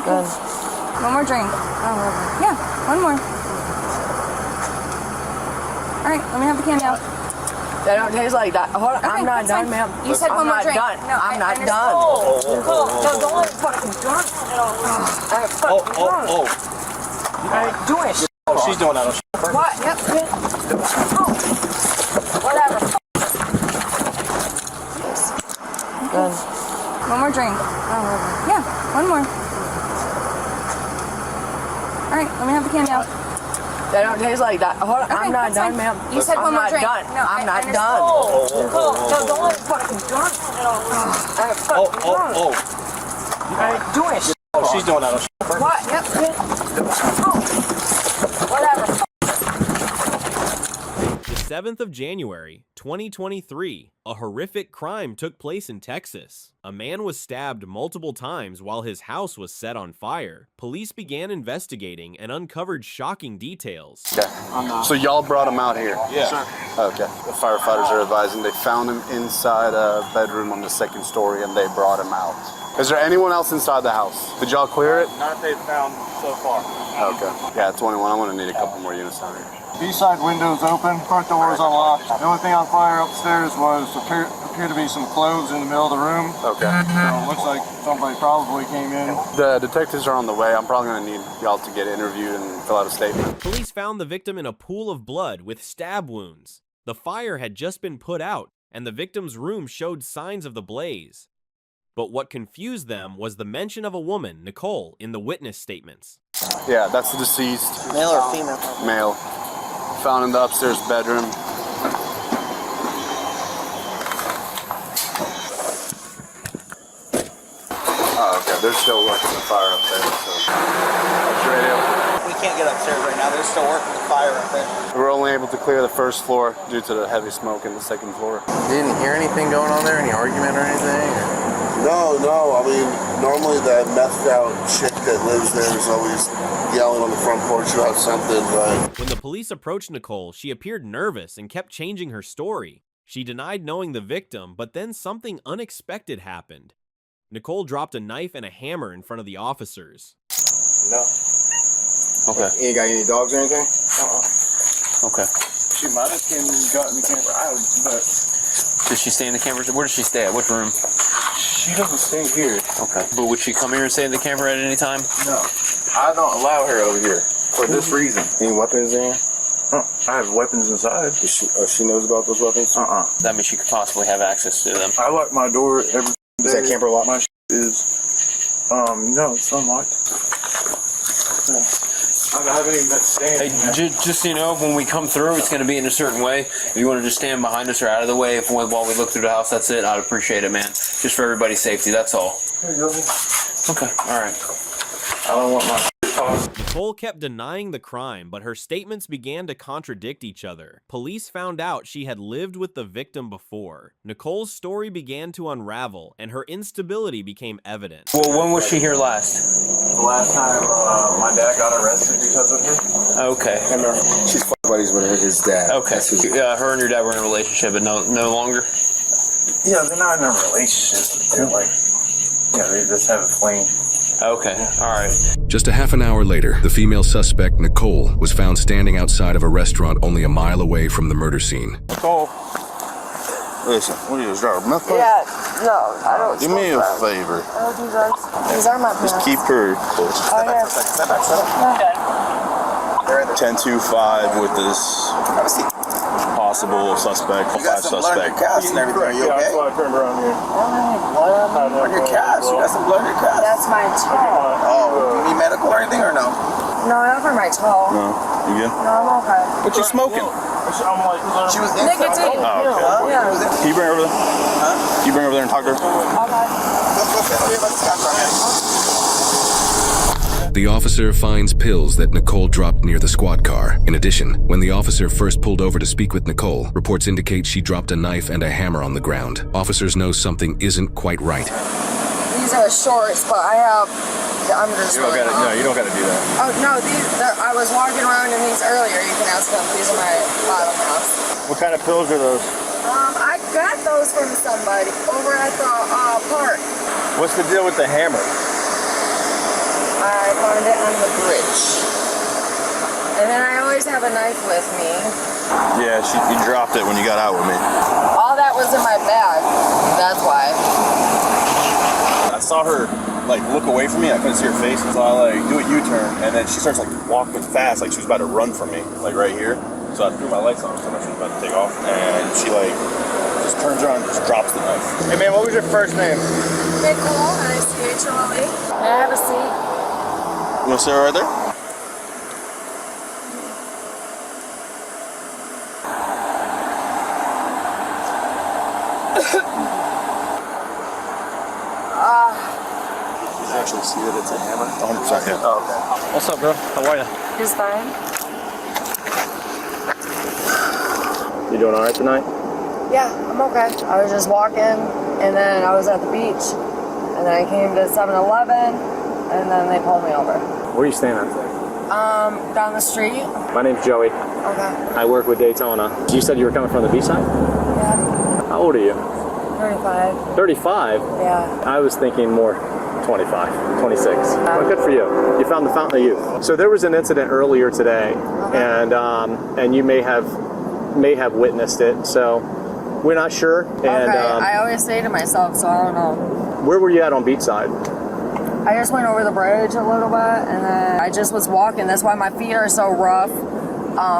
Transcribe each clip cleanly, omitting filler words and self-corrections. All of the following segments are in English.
Good. One more drink. Oh, Yeah, one more. All right, let me have the candy out. They don't taste like that. Hold on, Okay, I'm not done, ma'am. You said one more drink. Done. No, I'm not understand. done. No, don't let it fucking drunk. I ain't doing shit. Oh, she's doing that. What? Yep. Oh. Whatever. Good. One more drink. Oh, Yeah, one more. All right, let me have the candy out. they don't taste like that. Hold on, Okay, I'm not done, ma'am. You said one more drink. Done. No, I'm not understand. done. No, don't let it fucking drunk. I ain't doing shit. Oh, she's doing that. What? Yep. Whatever. The 7th of January, 2023, a horrific crime took place in Texas. A man was stabbed multiple times while his house was set on fire. Police began investigating and uncovered shocking details. Okay. So y'all brought him out here? Yeah. Okay. The firefighters are advising they found him inside a bedroom on the second story and they brought him out. Is there anyone else inside the house? Did y'all clear it? Not they've found so far. Okay. Yeah, 21. I'm gonna need a couple more units down here. B-side windows open, front door is unlocked. The only thing on fire upstairs appeared to be some clothes in the middle of the room. Okay. So it looks like somebody probably came in. The detectives are on the way. I'm probably gonna need y'all to get interviewed and fill out a statement. Police found the victim in a pool of blood with stab wounds. The fire had just been put out, and the victim's room showed signs of the blaze. But what confused them was the mention of a woman, Nicole, in the witness statements. Yeah, that's the deceased. Male or female? Male. Found in the upstairs bedroom. Oh, okay. They're still working the fire up there. So. What's your radio? We can't get upstairs right now. They're still working the fire up there. We're only able to clear the first floor due to the heavy smoke in the second floor. You didn't hear anything going on there? Any argument or anything? No. I mean, normally that methed out chick that lives there is always yelling on the front porch about something, but... When the police approached Nicole, she appeared nervous and kept changing her story. She denied knowing the victim, but then something unexpected happened. Nicole dropped a knife and a hammer in front of the officers. No. Okay. You ain't got any dogs or anything? Okay. She might have gotten the camper out, but... Did she stay in the camper? Where does she stay at? What room? She doesn't stay here. Okay. But would she come here and stay in the camper at any time? No. I don't allow her over here for this reason. Any weapons in here? I have weapons inside. She knows about those weapons? That means she could possibly have access to them. I lock my door every day. Is that camper locked? My is, no, it's unlocked. I haven't even been standing. Hey, just so you know, when we come through, it's going to be in a certain way. If you want to just stand behind us or out of the way while we look through the house, that's it. I'd appreciate it, man. Just for everybody's safety, that's all. Here you go. Okay, all right. I don't want my tossed. Nicole kept denying the crime, but her statements began to contradict each other. Police found out she had lived with the victim before. Nicole's story began to unravel, and her instability became evident. Well, when was she here last? The last time my dad got arrested because of her. Okay. She's buddies with his dad. Okay. Her and your dad were in a relationship, but no longer? Yeah, they're not in a relationship. They're like, they just have a fling. Okay, all right. Just a half an hour later, the female suspect, Nicole, was found standing outside of a restaurant only a mile away from the murder scene. Nicole, listen, what are you, is that a meth pipe? Yeah, no, I don't. Do me a favor. I don't do drugs. These are my Just pants. keep her close. Oh, yeah. 10-2-5 with this possible suspect, suspect. Cast and everything. Are you okay? That's why I turned around here. On your cast. You got some blood in your cast. That's my toe. Oh, do you need medical or anything or no? No, not for my toe. No, you good? No, I'm okay. What you smoking? I'm like, She was in Nicotine. Oh, okay. Yeah. Can you bring her over there? Huh? Can you bring her over there and talk to her? Okay. Tell me about the scotch right The officer finds pills that Nicole dropped near the squad car. In addition, when the officer first pulled over to speak with Nicole, reports indicate she dropped a knife and a hammer on the ground. Officers know something isn't quite right. These are the shorts, but I have the undershirt. You don't gotta do that. Oh, no, I was walking around in these earlier. You can ask them. These are my bottom halves. What kind of pills are those? I got those from somebody over at the park. What's the deal with the hammer? I found it on the bridge. And then I always have a knife with me. Yeah, you dropped it when you got out with me. All that was in my bag. That's why. I saw her like look away from me. I couldn't see her face, so I like do a U-turn, and then she starts like walking fast, like she was about to run from me, like right here. So I threw my lights on, so she was about to take off, and she like just turns around and just drops the knife. Hey man, what was your first name? Nicole, N-I-C-H-O-L-E. May I have a seat? You want to sit right there? You can actually see that it's a hammer. 100%. Yeah. Oh, okay. What's up, bro? How are you? Just fine. You doing all right tonight? Yeah, I'm okay. I was just walking, and then I was at the beach, and then I came to 7-Eleven, and then they pulled me over. Where are you staying at? Down the street. My name's Joey. Okay. I work with Daytona. You said you were coming from the B-side? Yeah. How old are you? 35. 35? Yeah. I was thinking more 25, 26. Well, good for you. You found the fountain of youth. So there was an incident earlier today, and you may have witnessed it. So we're not sure. And Okay. I always say to myself, so I don't know. where were you at on Beachside? I just went over the bridge a little bit, and then I just was walking. That's why my feet are so rough.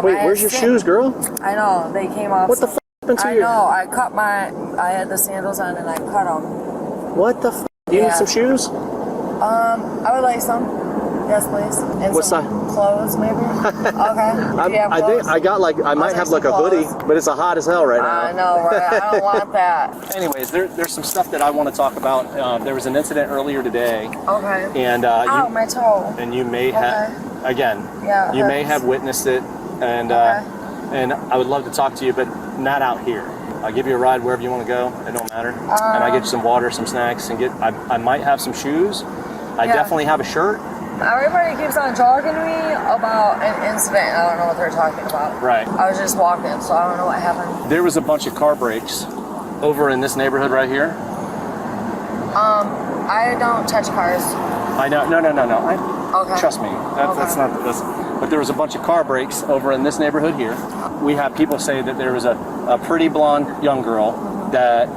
Wait, where's your shoes, girl? I know, they came off. What the f*** happened to I you? know, I had the sandals on and I cut them. What the f***? Do you need some shoes? I would like some. Yes, please. And What some size? Clothes, maybe? Okay. Do you have I think clothes? I got like, I might have like a hoodie, but it's hot as hell right now. I know, right? I don't want that. Anyways, there's some stuff that I want to talk about. There was an incident earlier today, Okay. and Ow, my toe. you may have, again, Yeah, it you may hurts. have witnessed it, and I would love to talk to you, but not out here. I'll give you a ride wherever you want to go. It don't matter. And I get you some water, some snacks, and I might have some shoes. I definitely have a shirt. Everybody keeps on talking to me about an incident. I don't know what they're talking about. Right. I was just walking, so I don't know what happened. There was a bunch of car breaks over in this neighborhood right here. I don't touch cars. I know. No. Okay. Trust me. That's not this. But there was a bunch of car breaks over in this neighborhood here. We have people say that there was a pretty blonde young girl that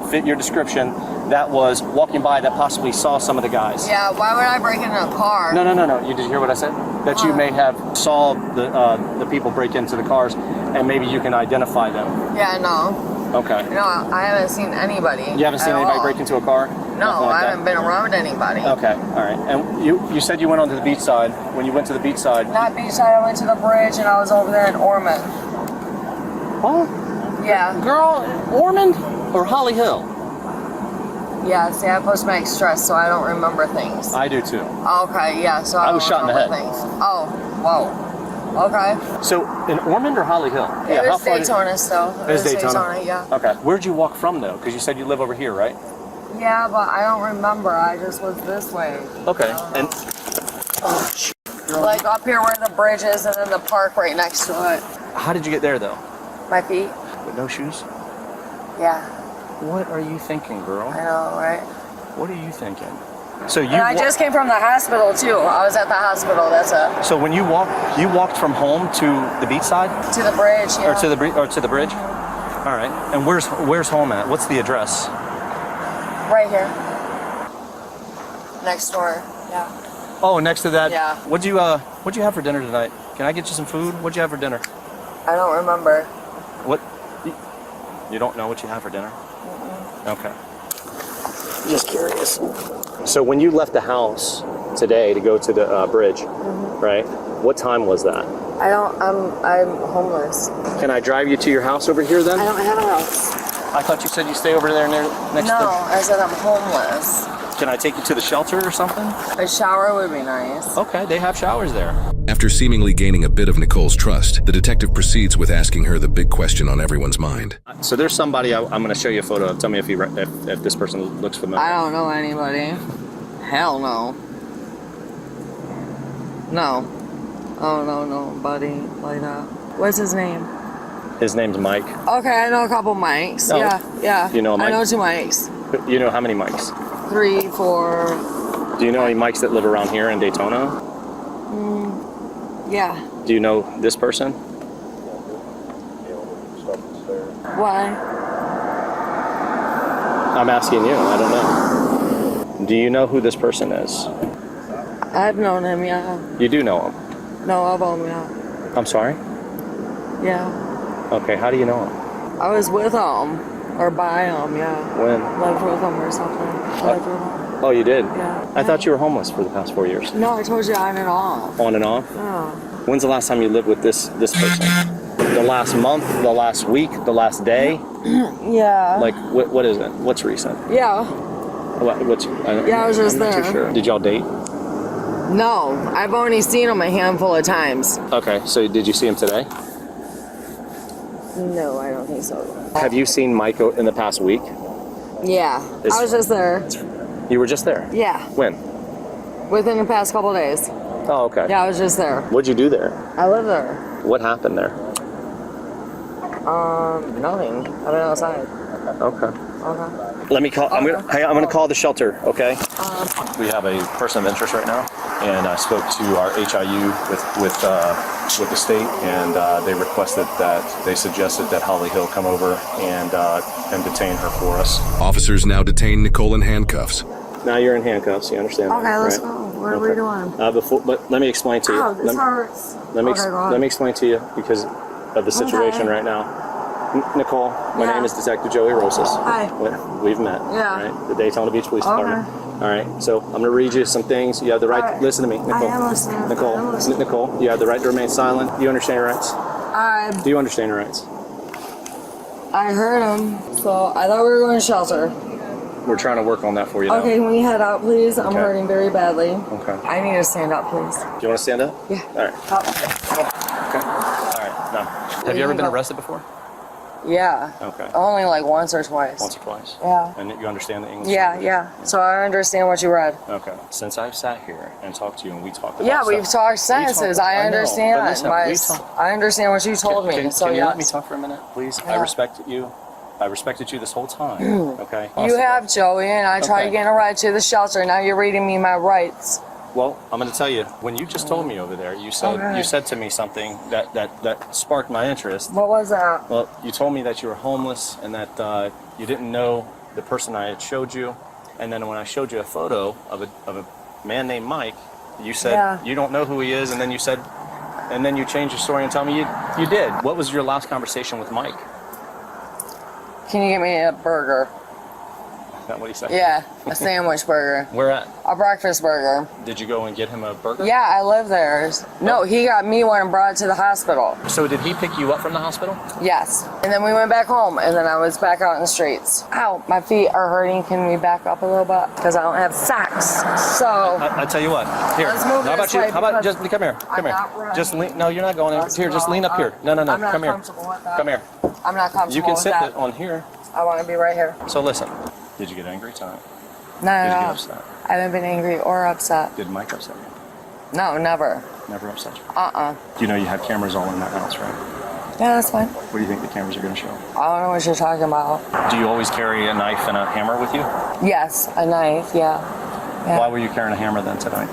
fit your description that was walking by that possibly saw some of the guys. Yeah, why would I break into a car? No. You did hear what I said? That you may have saw the people break into the cars, and maybe you can identify them. Yeah, no. Okay. No, I haven't seen anybody. You haven't seen anybody break into a car? No, I haven't been around anybody. Okay, all right. And you said you went onto the beach side. When you went to the beach side... Not beachside, I went to the bridge and I was over there in Ormond. Oh? Yeah. Girl, Ormond or Holly Hill? Yeah, see, I post my stress, so I don't remember things. I do too. Okay, yeah, so I was don't shot in the remember head. things. Oh, whoa. Okay. So, in Ormond or Holly Hill? It was Daytona still. It was Daytona? Yeah. Okay. Where'd you walk from though? Because you said you live over here, right? Yeah, but I don't remember. I just was this way. Okay. And like up here where the bridge is and then the park right next to it. how did you get there though? My feet? With no shoes? Yeah. What are you thinking, girl? I know, right? What are you thinking? So you And I just came from the hospital too. I was at the hospital, that's it. So when you walked from home to the beach side? To the bridge, yeah. Or to the bridge? All right. And where's home at? What's the address? Right here. Next door, yeah. Oh, next to that. Yeah. What'd you have for dinner tonight? Can I get you some food? What'd you have for dinner? I don't remember. What? You don't know what you have for dinner? Okay. Just curious. So when you left the house today to go to the bridge, right? What time was that? I'm homeless. Can I drive you to your house over here then? I don't have a house. I thought you said you stay over there next to No, I said I'm homeless. Can I take you to the shelter or something? A shower would be nice. Okay, they have showers there. After seemingly gaining a bit of Nicole's trust, the detective proceeds with asking her the big question on everyone's mind. So there's somebody I'm going to show you a photo of. Tell me if this person looks familiar. I don't know anybody. Hell no. No. Oh, no, nobody like that. What's his name? His name's Mike. Okay, I know a couple Mikes. Oh. Yeah. You know a Mike? I know 2 Mikes. You know how many Mikes? 3, 4. Do you know any Mikes that live around here in Daytona? Yeah. Do you know this person? Why? I'm asking you. I don't know. Do you know who this person is? I've known him, yeah. You do know him? No, I've known him, yeah. I'm sorry? Yeah. Okay, how do you know him? I was with him, or by him, yeah. When? Lived with him or something. Lived with him. Oh, you did? Yeah. I thought you were homeless for the past 4 years. No, I told you on and off. On and off? Yeah. When's the last time you lived with this person? The last month, the last week, the last day? Yeah. Like, what is it? What's recent? Yeah. What's? Yeah, I was just I'm not there. too sure. Did y'all date? No, I've only seen him a handful of times. Okay, so did you see him today? No, I don't think so. Have you seen Mike in the past week? Yeah, I was just there. You were just there? Yeah, When? within the past couple days. Oh, okay. Yeah, I was just there. What'd you do there? I live there. What happened there? Nothing. I've been outside. Okay. Okay. Let me call. I'm gonna call the shelter. Okay. We have a person of interest right now, and I spoke to our HIU with the state, and they requested that they suggested that Holly Hill come over and detain her for us. Officers now detain Nicole in handcuffs. Now you're in handcuffs. You understand? Okay, that, let's right? go. What are we doing? But let me explain to you. Oh, this hurts. Let me Okay, go on. let me explain to you because of the situation right now. Nicole, my Yeah. name is Detective Joey Rosas. Hi. We've met. Yeah. Right? The Daytona Beach Police Okay. Department. All right. So I'm gonna read you some things. You have the right. All right. Listen to me, Nicole. I am listening. Nicole. I am listening. Nicole. You have the right to remain silent. Do you understand your rights? Do you understand your rights? I heard him, so I thought we were going to shelter. We're trying to work on that for you now. Okay, can we head out, please? I'm Okay. hurting very badly. Okay. I need to stand up, please. Do you want to stand up? Yeah. All right. Up. Okay. All right. Now, have you ever been arrested before? Yeah. Okay. Only like once or twice. Once or twice. Yeah. And you understand the English? Yeah, language? yeah. So I understand what you read. Okay. Since I've sat here and talked to you and we talked about Yeah, stuff, we've talked sentences. know, I but understand. listen, we talk- I understand what you told me. Can So you yes. let me talk for a minute, please? I Yeah. respect you. I respected you this whole time. Okay. You have, Joey, and I tried Okay. getting a ride to the shelter. Now you're reading me my rights. Well, I'm going to tell you. When you just told me over there, you said Okay. you said to me something that sparked my interest. What was that? Well, you told me that you were homeless and that you didn't know the person I had showed you, and then when I showed you a photo of a man named Mike, you said you don't know who he is, and then you said, and then you changed your story and tell me you did. What was your last conversation with Mike? Can you get me a burger? Is that what he said? Yeah, a sandwich burger. Where at? A breakfast burger. Did you go and get him a burger? Yeah, I live there. No, he got me one and brought it to the hospital. So did he pick you up from the hospital? Yes. And then we went back home, and then I was back out in the streets. Ow, my feet are hurting. Can we back up a little bit? Because I don't have socks. So. I tell you what. Here. Let's move How about this you? way How about because just come here? Come I'm here. not running. Just lean. No, you're not going in. Let's Here, just go lean up here. No, I'm not come here. comfortable with that. Come here. I'm not comfortable You can with sit that. on here. I want to be right here. So listen. Did you get angry tonight? No, Did you get no, no. upset? I haven't been angry or upset. Did Mike upset you? No, never. Never upset you. Uh-uh. You know you have cameras all in that house, right? Yeah, that's fine. What do you think the cameras are going to show? I don't know what you're talking about. Do you always carry a knife and a hammer with you? Yes, a knife, yeah. Why were you carrying a hammer then tonight?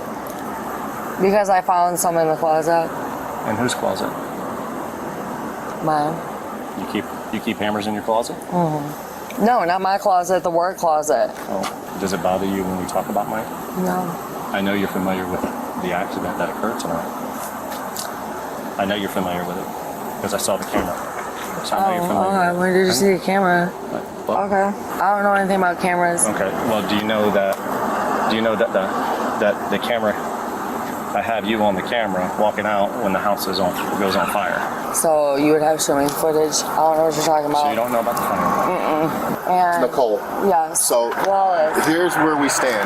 Because I found some in the closet. In whose closet? Mine. You keep hammers in your closet? Mm-hmm. No, not my closet, the work closet. Oh, does it bother you when we talk about Mike? No. I know you're familiar with the accident that occurred tonight. I know you're familiar with it because I saw the camera. So I know you're familiar. Okay. Where did you see the camera? Okay. I don't know anything about cameras. Okay. Well, do you know that the camera? I have you on the camera walking out when the house goes on fire. So you would have to show me footage. I don't know what you're talking about. So you don't know about the fire? And Nicole. Yes. So Wallace. here's where we stand.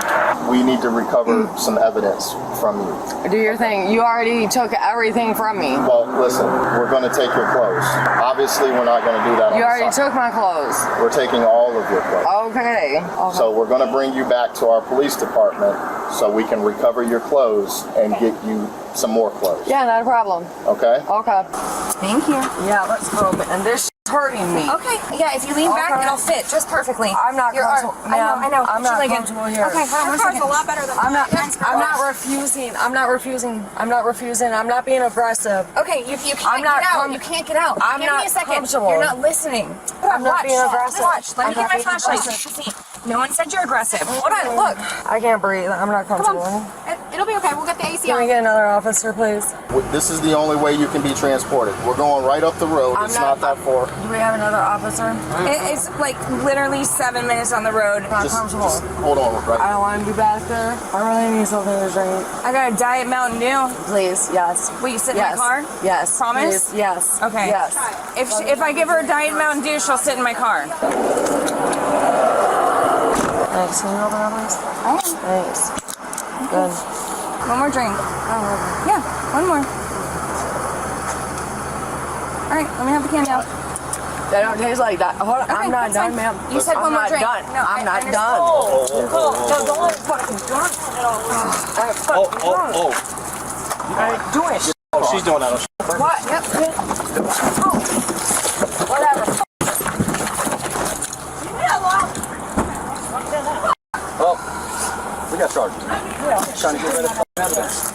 We need to recover some evidence from you. Do your thing. You already took everything from me. Well, listen, we're going to take your clothes. Obviously, we're not going to do that. You on already site. took my clothes. We're taking all of your clothes. Okay. So we're going to bring you back to our police department so we can recover your clothes and get you some more clothes. Yeah, not a problem. Okay? Okay. Thank you. Yeah, let's go. And this hurting me. Okay, yeah, if you lean back, Okay. it'll fit just perfectly. I'm not comfortable. I know. I'm Put your not leg in. comfortable here. Okay, hold on one second. a lot better than I'm not. mine. I'm not refusing. I'm not refusing. I'm not refusing. I'm not being aggressive. Okay, you can't I'm not get out. com- You can't get out. I'm Give not me a second. comfortable. You're not listening. I'm not Watch. being aggressive. Watch. Let me I'm get not my being flashlight. aggressive. See. No one said you're aggressive. Hold on. Look. I can't breathe. I'm not comfortable. It'll be okay. We'll get the AC Can we on. get another officer, please? This is the only way you can be transported. We're going right up the road. I'm It's not- not that far. Do we have another officer? It's like literally 7 minutes on the road. Not comfortable. Hold on, I right? don't want to be back there. I really need something to drink. I got a Diet Mountain Dew. Please, yes. Will you sit Yes. in my car? Yes. Promise? Please, yes. Okay. Yes. If I give her a Diet Mountain Dew, she'll sit in my car. Thanks. Can you open up, please? I am. Thanks. Good. One more drink. Oh, Yeah, one more. All right, let me have the can now. they don't taste like that. Hold on. Okay, I'm not that's done, fine. ma'am. You said I'm one more not drink. done. No, I'm not understand. done. Cole, no, don't let it fucking drunk. Doing it. Oh, she's doing that. What? Yep. Whatever. Oh, we got charges. Trying to get rid of evidence.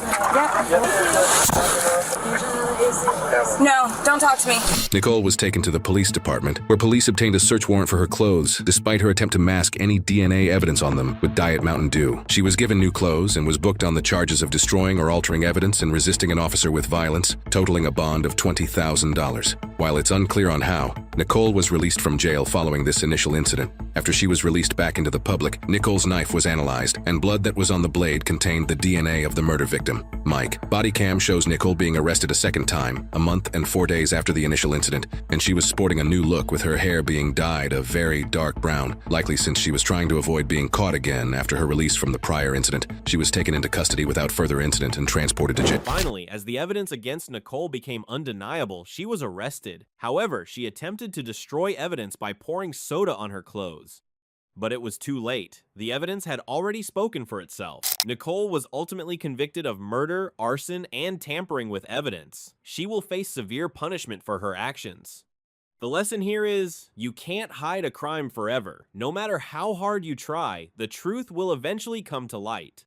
No, don't talk to me. Nicole was taken to the police department, where police obtained a search warrant for her clothes, despite her attempt to mask any DNA evidence on them with Diet Mountain Dew. She was given new clothes and was booked on the charges of destroying or altering evidence and resisting an officer with violence, totaling a bond of $20,000. While it's unclear on how, Nicole was released from jail following this initial incident. After she was released back into the public, Nicole's knife was analyzed, and blood that was on the blade contained the DNA of the murder victim, Mike. Bodycam shows Nicole being arrested a second time, a month and 4 days after the initial incident, and she was sporting a new look with her hair being dyed a very dark brown, likely since she was trying to avoid being caught again after her release from the prior incident. She was taken into custody without further incident and transported to jail. Finally, as the evidence against Nicole became undeniable, she was arrested. However, she attempted to destroy evidence by pouring soda on her clothes. But it was too late. The evidence had already spoken for itself. Nicole was ultimately convicted of murder, arson, and tampering with evidence. She will face severe punishment for her actions. The lesson here is, you can't hide a crime forever. No matter how hard you try, the truth will eventually come to light.